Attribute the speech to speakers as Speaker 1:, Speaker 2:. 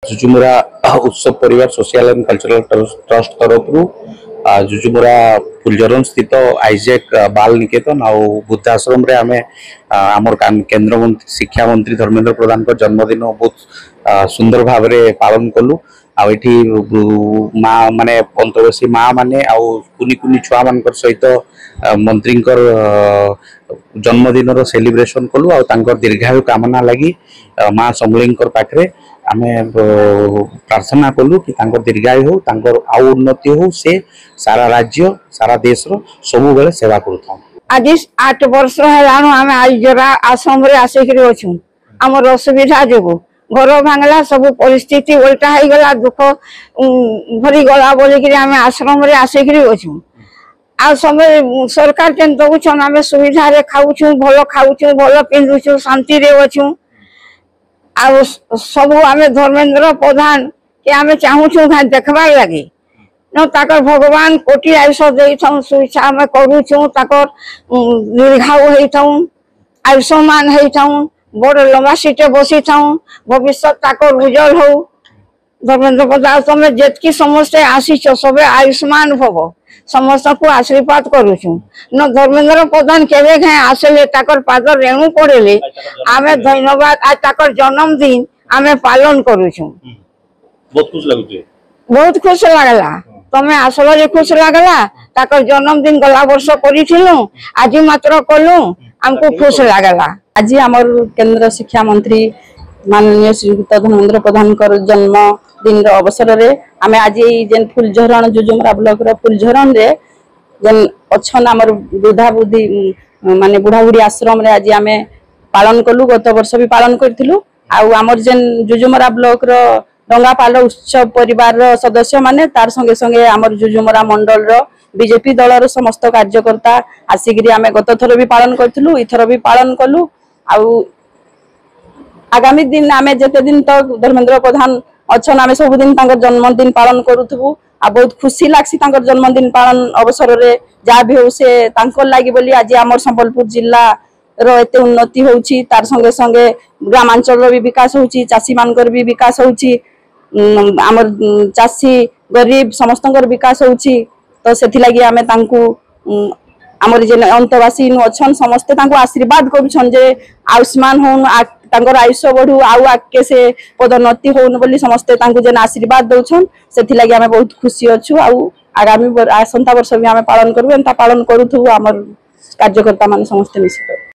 Speaker 1: जुजुमुरा उत्सव परिवार social and cultural trust तरफ जुजुमुरा फुलझरन स्थित आईजेक बाल निकेतन आ बुद्धाश्रम रे आमे आमर केंद्र मंत्री शिक्षा मंत्री धर्मेंद्र प्रधान को जन्मदिन बहुत सुंदर भाव रे पालन कलु आठी माँ माने पंतवर्षी माँ माने कुनी कुनी छुआ मान सहित मंत्री जन्मदिन सेलिब्रेशन कलु आ दीर्घायु कामना लगी माँ समलेई पाखे आमे प्रार्थना कलु कि दीर्घायु हो आउ उन्नति हो से सारा राज्य सारा देश रो सबु बेले सेवा करूथां।
Speaker 2: आज 8 वर्ष हेलानु आमे आईजरा आश्रम रे आसिकरी अछु हमर असुविधा जोगु घर भांगला सब परिस्थिति उल्टा हो गला दुख भरी गला बोलिक आश्रम रे आसिक आ समय सरकार जेन दउछन आमे सुविधा रे खाउछु भलो खाउछु भलो पिंधुछु शांति रे अछु आ सब आमे धर्मेंद्र प्रधान के आमे चाहूछु देखबार लगी न ताकर भगवान कोटि आयुष देइथौ सुइछा आमे करूछु ताकर दीर्घायु हेइथौ आयुष्मान हेइथौ बड़ लंबा सीटे बसी था भविष्य ताकर उज्जवल हो धर्मेंद्र प्रधान तुम जितकी समस्ते आसीच सब आयुष्मान भव समस्त को आशीर्वाद करुछु न धर्मेंद्र प्रधान केवे घे आसले ताकर पाद रेणु पड़ेले आमे धन्यवाद आज ताकर जन्मदिन आमे पालन करुछु बहुत खुश लागला तमे आसला जे खुश लागला ताकर जन्मदिन गला वर्ष करिथिलु आज मात्र कलु हमको खुश लागला।
Speaker 3: आज आमर केंद्र शिक्षा मंत्री माननीय श्रीयुक्त धर्मेंद्र प्रधान जन्म दिन अवसर रे आमे आज जेन फुलझरण जुजुमरा ब्लॉक रो फुलझरण रे जेन अच्छन आमर वृद्धा बुद्धि माने बुढ़ा बुढ़ी आश्रम रे आज आमे पालन कलु गत वर्ष भी पालन करथिलु आ आमर जेन जुजुमरा ब्लॉक रो डंगापाल उत्सव परिवार रो सदस्य माने तार संगे संगे आमर जुजुमरा मंडल रो बीजेपी दल रो समस्त कार्यकर्ता आसिक आमे गत थर भी पालन करथिलु इथर भी पालन कलु आगामी दिन आमे जेते दिन तक धर्मेंद्र प्रधान अच्छन आमे सब दिन तांकर जन्मदिन पालन करूथबु आ बहुत खुशी लागसी तांकर जन्मदिन पालन अवसर रे जा भी हो से तांकर लागि बोली आज हमर संबलपुर जिल्ला रो एते उन्नति होउची तार संगे संगे ग्रामांचल रो भी विकास होउची चासी मानकर भी विकास होउची हमर चासी गरीब समस्तंकर विकास होउची तो सेथि लागि आमे तांकु हमर जे अंतवासी नु अछन समस्त तांको आशीर्वाद करूछन जे आयुष्मान होन तांकर आयुष बढ़ू आउ आके से पदोन्नति होन बोली समस्त तांको जे आशीर्वाद दउछन सेथि लागि आमे बहुत खुशी अछु आउ आगामी आसंता वर्ष भी आमे पालन करबे एंता पालन करूथु हमर कार्यकर्ता माने समस्त मिसित।